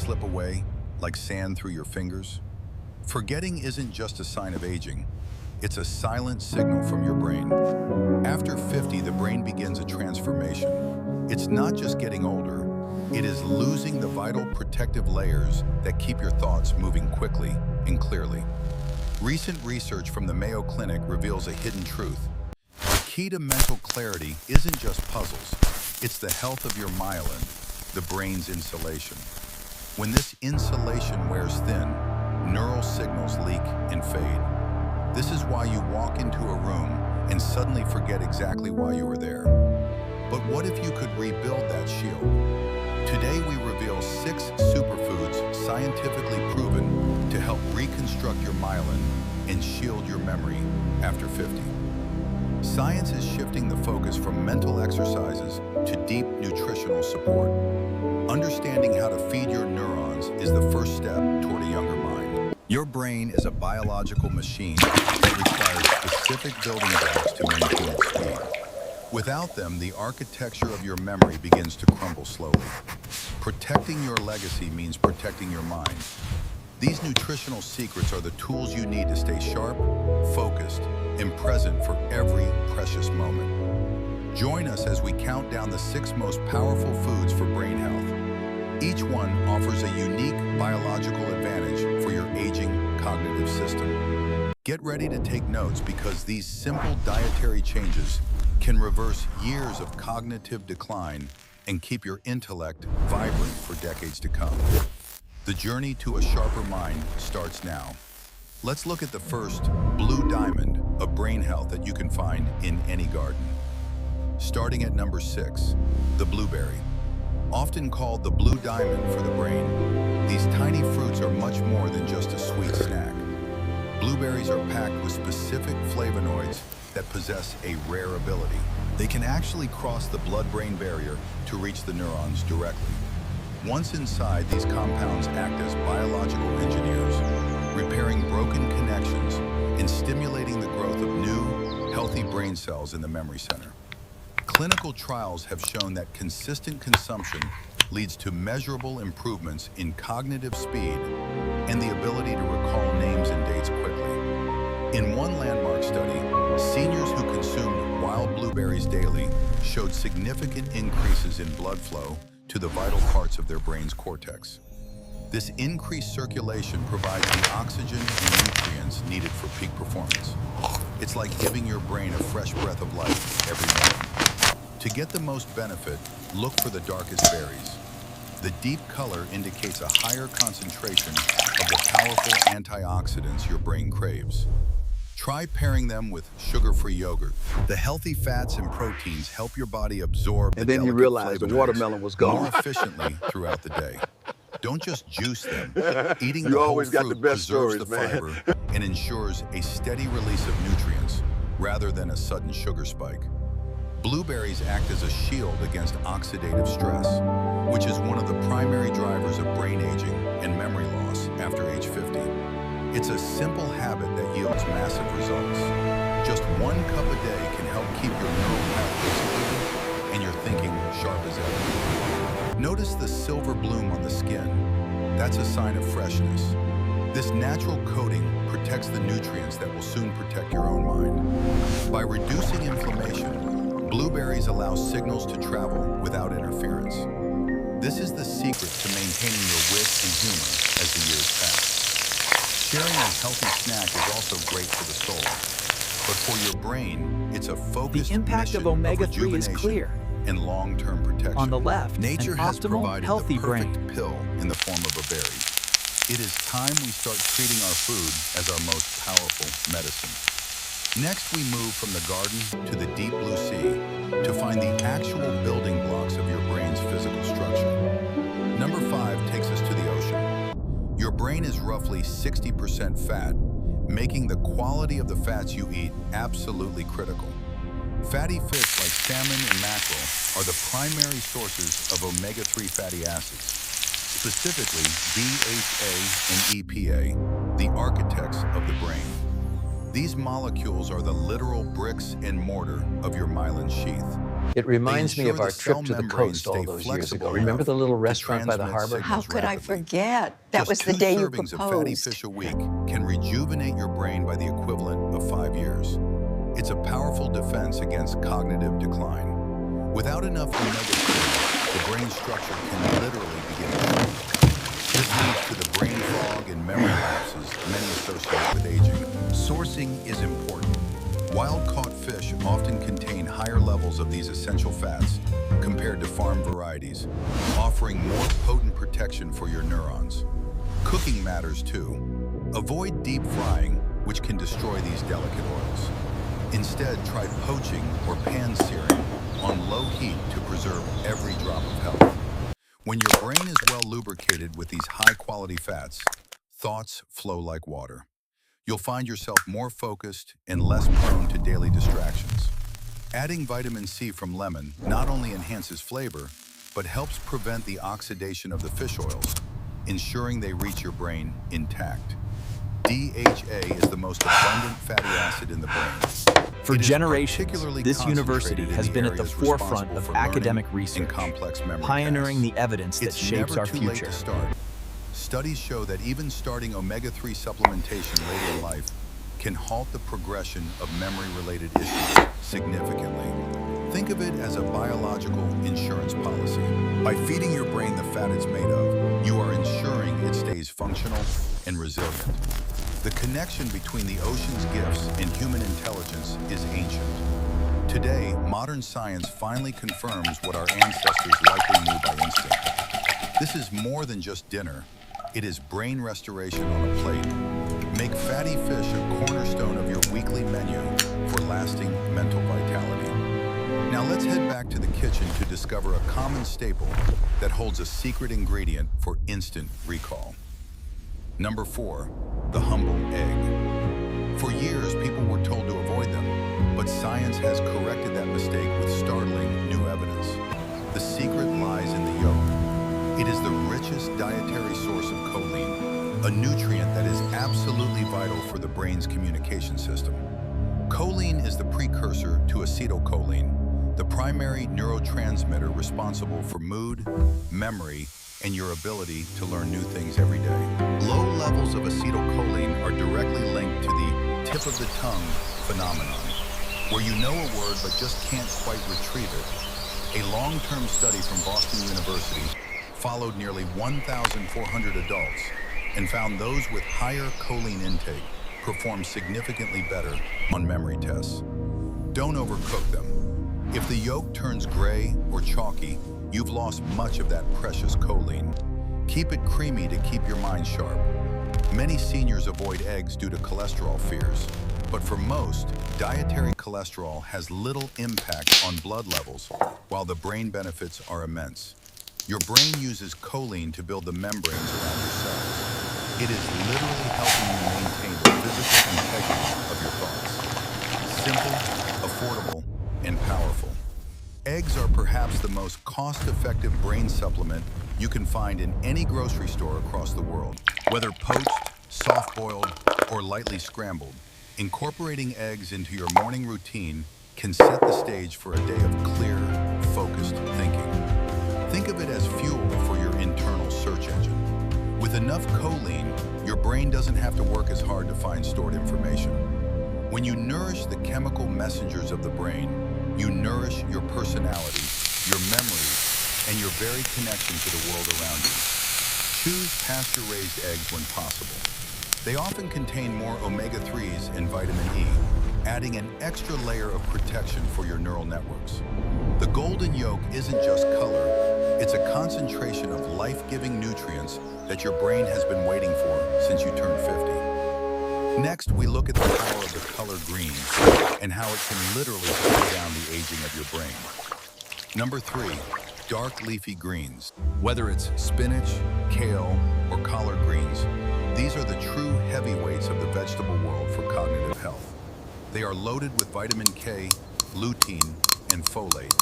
slip away like sand through your fingers? Forgetting isn't just a sign of aging. It's a silent signal from your brain. After 50, the brain begins a transformation. It's not just getting older, it is losing the vital protective layers that keep your thoughts moving quickly and clearly. Recent research from the Mayo Clinic reveals a hidden truth. The key to mental clarity isn't just puzzles, it's the health of your myelin, the brain's insulation. When this insulation wears thin, neural signals leak and fade. This is why you walk into a room and suddenly forget exactly why you were there. But what if you could rebuild that shield? Today we reveal 6 superfoods scientifically proven to help reconstruct your myelin and shield your memory after 50. Science is shifting the focus from mental exercises to deep nutritional support. Understanding how to feed your neurons is the first step toward a younger mind. Your brain is a biological machine that requires specific building blocks to maintain its speed. Without them, the architecture of your memory begins to crumble slowly. Protecting your legacy means protecting your mind. These nutritional secrets are the tools you need to stay sharp, focused, and present for every precious moment. Join us as we count down the 6 most powerful foods for brain health. Each one offers a unique biological advantage for your aging cognitive system. Get ready to take notes because these simple dietary changes can reverse years of cognitive decline and keep your intellect vibrant for decades to come. The journey to a sharper mind starts now. Let's look at the first, blue diamond of brain health that you can find in any garden. Starting at number 6, the blueberry. Often called the blue diamond for the brain, these tiny fruits are much more than just a sweet snack. Blueberries are packed with specific flavonoids that possess a rare ability. They can actually cross the blood-brain barrier to reach the neurons directly. Once inside, these compounds act as biological engineers, repairing broken connections and stimulating the growth of new, healthy brain cells in the memory center. Clinical trials have shown that consistent consumption leads to measurable improvements in cognitive speed and the ability to recall names and dates quickly. In one landmark study, seniors who consumed wild blueberries daily showed significant increases in blood flow to the vital parts of their brain's cortex. This increased circulation provides the oxygen and nutrients needed for peak performance. It's like giving your brain a fresh breath of life every morning. To get the most benefit, look for the darkest berries. The deep color indicates a higher concentration of the powerful antioxidants your brain craves. Try pairing them with sugar-free yogurt. The healthy fats and proteins help your body absorb And then he realized the watermelon was gone. more efficiently throughout the day. Don't just juice them. Eating the You whole always got fruit the best preserves stories, the man. fiber and ensures a steady release of nutrients rather than a sudden sugar spike. Blueberries act as a shield against oxidative stress, which is one of the primary drivers of brain aging and memory loss after age 50. It's a simple habit that yields massive results. Just 1 cup a day can help keep your neural pathways clear and your thinking sharp as ever. Notice the silver bloom on the skin. That's a sign of freshness. This natural coating protects the nutrients that will soon protect your own mind. By reducing inflammation, blueberries allow signals to travel without interference. This is the secret to maintaining your wit and humor as the years pass. Sharing a healthy snack is also great for the soul, but for your brain, it's a focused The impact mission of omega-3 is rejuvenation clear. and long-term protection. On the left, Nature an has optimal, provided healthy the perfect brain. pill in the form of a berry. It is time we start treating our food as our most powerful medicine. Next, we move from the garden to the deep blue sea to find the actual building blocks of your brain's physical structure. Number 5 takes us to the ocean. Your brain is roughly 60% fat, making the quality of the fats you eat absolutely critical. Fatty fish like salmon and mackerel are the primary sources of omega-3 fatty acids, specifically DHA and EPA, the architects of the brain. These molecules are the literal bricks and mortar of your myelin sheath. It reminds me ensure of our the cell trip to the membranes coast all stay those years ago. flexible Remember the enough little to restaurant by the transmit harbor? How signals could I rapidly. forget? That Just was the 2 day you servings of fatty proposed. fish a week can rejuvenate your brain by the equivalent of 5 years. It's a powerful defense against cognitive decline. Without enough omega-3, the brain structure can literally begin to shrink. This leads to the brain fog and memory lapses many associate with aging. Sourcing is important. Wild-caught fish often contain higher levels of these essential fats compared to farm varieties, offering more potent protection for your neurons. Cooking matters too. Avoid deep frying, which can destroy these delicate oils. Instead, try poaching or pan-searing on low heat to preserve every drop of health. When your brain is well lubricated with these high-quality fats, thoughts flow like water. You'll find yourself more focused and less prone to daily distractions. Adding vitamin C from lemon not only enhances flavor, but helps prevent the oxidation of the fish oils, ensuring they reach your brain intact. DHA is the most abundant fatty acid in the brain. For It is generations, particularly this university concentrated in has the been at the areas forefront responsible of for learning academic and research, complex memory pioneering tasks. the evidence that It's shapes never our too late future. to start. Studies show that even starting omega-3 supplementation later in life can halt the progression of memory-related issues significantly. Think of it as a biological insurance policy. By feeding your brain the fat it's made of, you are ensuring it stays functional and resilient. The connection between the ocean's gifts and human intelligence is ancient. Today, modern science finally confirms what our ancestors likely knew by instinct. This is more than just dinner. It is brain restoration on a plate. Make fatty fish a cornerstone of your weekly menu for lasting mental vitality. Now let's head back to the kitchen to discover a common staple that holds a secret ingredient for instant recall. Number 4, the humble egg. For years, people were told to avoid them, but science has corrected that mistake with startling new evidence. The secret lies in the yolk. It is the richest dietary source of choline, a nutrient that is absolutely vital for the brain's communication system. Choline is the precursor to acetylcholine, the primary neurotransmitter responsible for mood, memory, and your ability to learn new things every day. Low levels of acetylcholine are directly linked to the tip of the tongue phenomenon, where you know a word but just can't quite retrieve it. A long-term study from Boston University followed nearly 1,400 adults and found those with higher choline intake performed significantly better on memory tests. Don't overcook them. If the yolk turns gray or chalky, you've lost much of that precious choline. Keep it creamy to keep your mind sharp. Many seniors avoid eggs due to cholesterol fears, but for most, dietary cholesterol has little impact on blood levels, while the brain benefits are immense. Your brain uses choline to build the membranes around your cells. It is literally helping you maintain the physical integrity of your thoughts. Simple, affordable, and powerful. Eggs are perhaps the most cost-effective brain supplement you can find in any grocery store across the world. Whether poached, soft-boiled, or lightly scrambled, incorporating eggs into your morning routine can set the stage for a day of clear, focused thinking. Think of it as fuel for your internal search engine. With enough choline, your brain doesn't have to work as hard to find stored information. When you nourish the chemical messengers of the brain, you nourish your personality, your memories, and your very connection to the world around you. Choose pasture-raised eggs when possible. They often contain more omega-3s and vitamin E, adding an extra layer of protection for your neural networks. The golden yolk isn't just color, it's a concentration of life-giving nutrients that your brain has been waiting for since you turned 50. Next, we look at the power of the color green and how it can literally slow down the aging of your brain. Number 3, dark leafy greens. Whether it's spinach, kale, or collard greens, these are the true heavyweights of the vegetable world for cognitive health. They are loaded with vitamin K, lutein, and folate.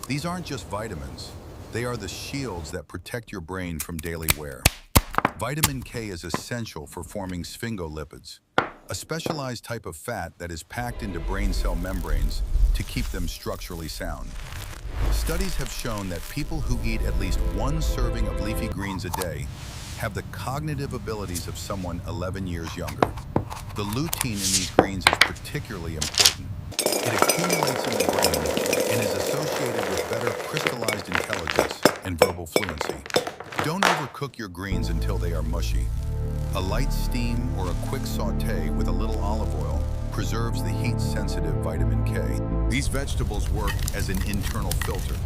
These aren't just vitamins, they are the shields that protect your brain from daily wear. Vitamin K is essential for forming sphingolipids, a specialized type of fat that is packed into brain cell membranes to keep them structurally sound. Studies have shown that people who eat at least one serving of leafy greens a day have the cognitive abilities of someone 11 years younger. The lutein in these greens is particularly important. It accumulates in the brain and is associated with better crystallized intelligence and verbal fluency. Don't overcook your greens until they are mushy. A light steam or a quick sauté with a little olive oil preserves the heat-sensitive vitamin K. These vegetables work as an internal filter,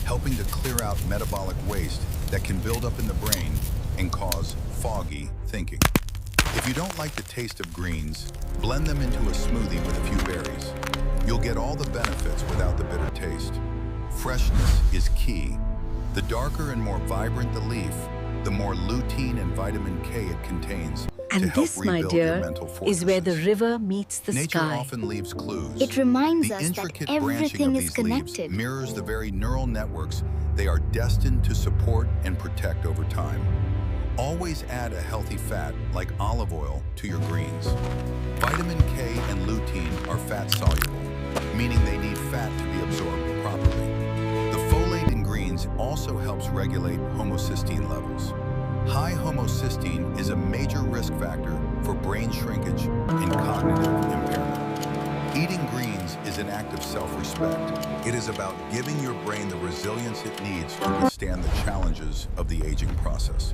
helping to clear out metabolic waste that can build up in the brain and cause foggy thinking. If you don't like the taste of greens, blend them into a smoothie with a few berries. You'll get all the benefits without the bitter taste. Freshness is key. The darker and more vibrant the leaf, the more lutein and vitamin K it contains to And help this, my rebuild your dear, mental is where the fortresses. river meets the Nature sky. often leaves clues. It reminds The us that intricate branching everything of is these connected. leaves mirrors the very neural networks they are destined to support and protect over time. Always add a healthy fat like olive oil to your greens. Vitamin K and lutein are fat soluble, meaning they need fat to be absorbed properly. The folate in greens also helps regulate homocysteine levels. High homocysteine is a major risk factor for brain shrinkage and cognitive impairment. Eating greens is an act of self-respect. It is about giving your brain the resilience it needs to withstand the challenges of the aging process.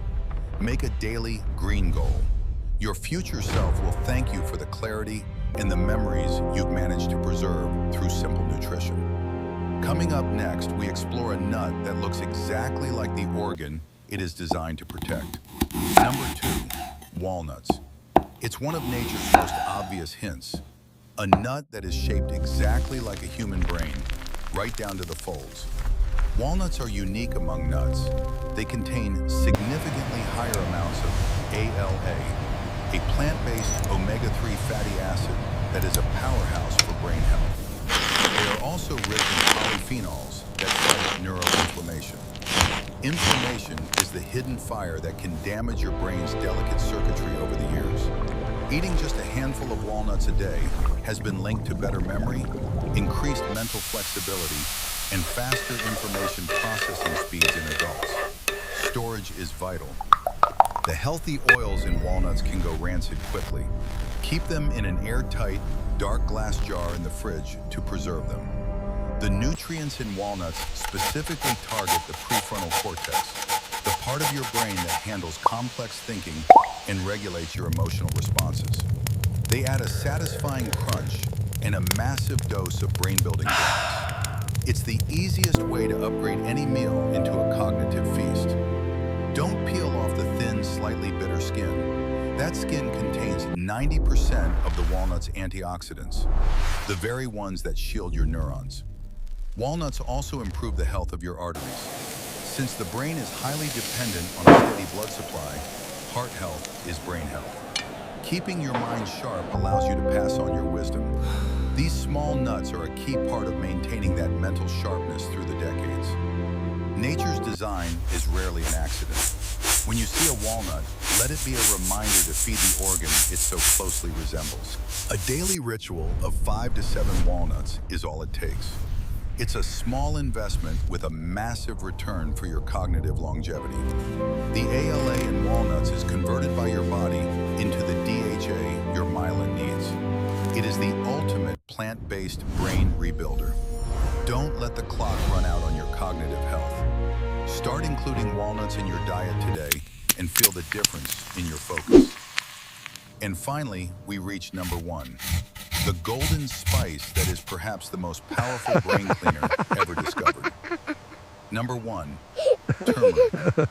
Make a daily green goal. Your future self will thank you for the clarity and the memories you've managed to preserve through simple nutrition. Coming up next, we explore a nut that looks exactly like the organ it is designed to protect. Number 2, walnuts. It's one of nature's most obvious hints. A nut that is shaped exactly like a human brain, right down to the folds. Walnuts are unique among nuts. They contain significantly higher amounts of ALA, a plant-based omega-3 fatty acid that is a powerhouse for brain health. They are also rich in polyphenols that fight neuroinflammation. Inflammation is the hidden fire that can damage your brain's delicate circuitry over the years. Eating just a handful of walnuts a day has been linked to better memory, increased mental flexibility, and faster information processing speeds in adults. Storage is vital. The healthy oils in walnuts can go rancid quickly. Keep them in an airtight, dark glass jar in the fridge to preserve them. The nutrients in walnuts specifically target the prefrontal cortex, the part of your brain that handles complex thinking and regulates your emotional responses. They add a satisfying crunch and a massive dose of brain-building drugs. It's the easiest way to upgrade any meal into a cognitive feast. Don't peel off the thin, slightly bitter skin. That skin contains 90% of the walnut's antioxidants, the very ones that shield your neurons. Walnuts also improve the health of your arteries. Since the brain is highly dependent on a steady blood supply, heart health is brain health. Keeping your mind sharp allows you to pass on your wisdom. These small nuts are a key part of maintaining that mental sharpness through the decades. Nature's design is rarely an accident. When you see a walnut, let it be a reminder to feed the organ it so closely resembles. A daily ritual of 5 to 7 walnuts is all it takes. It's a small investment with a massive return for your cognitive longevity. The ALA in walnuts is converted by your body into the DHA your myelin needs. It is the ultimate plant-based brain rebuilder. Don't let the clock run out on your cognitive health. Start including walnuts in your diet today and feel the difference in your focus. And finally, we reach number 1. The golden spice that is perhaps the most powerful brain cleaner ever discovered. Number 1, turmeric.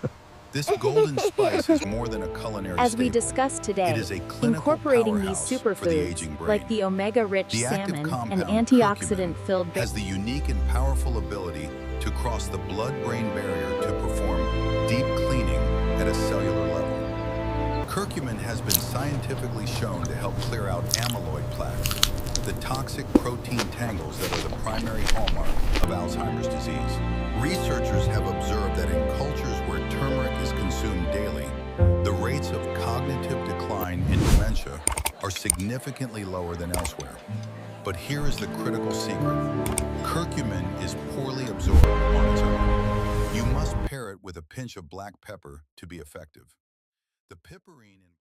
This golden spice is more than a culinary As we staple. discussed today, It is a clinical incorporating these powerhouse for the aging superfoods, brain. like the omega-rich The active salmon and compound, antioxidant-filled has the unique and powerful ability to cross the blood-brain barrier to perform deep cleaning at a cellular level. Curcumin has been scientifically shown to help clear out amyloid plaques, the toxic protein tangles that are the primary hallmark of Alzheimer's disease. Researchers have observed that in cultures where turmeric is consumed daily, the rates of cognitive decline in dementia are significantly lower than elsewhere. But here is the critical secret. Curcumin is poorly absorbed on with a pinch of black pepper to be effective. The piperine in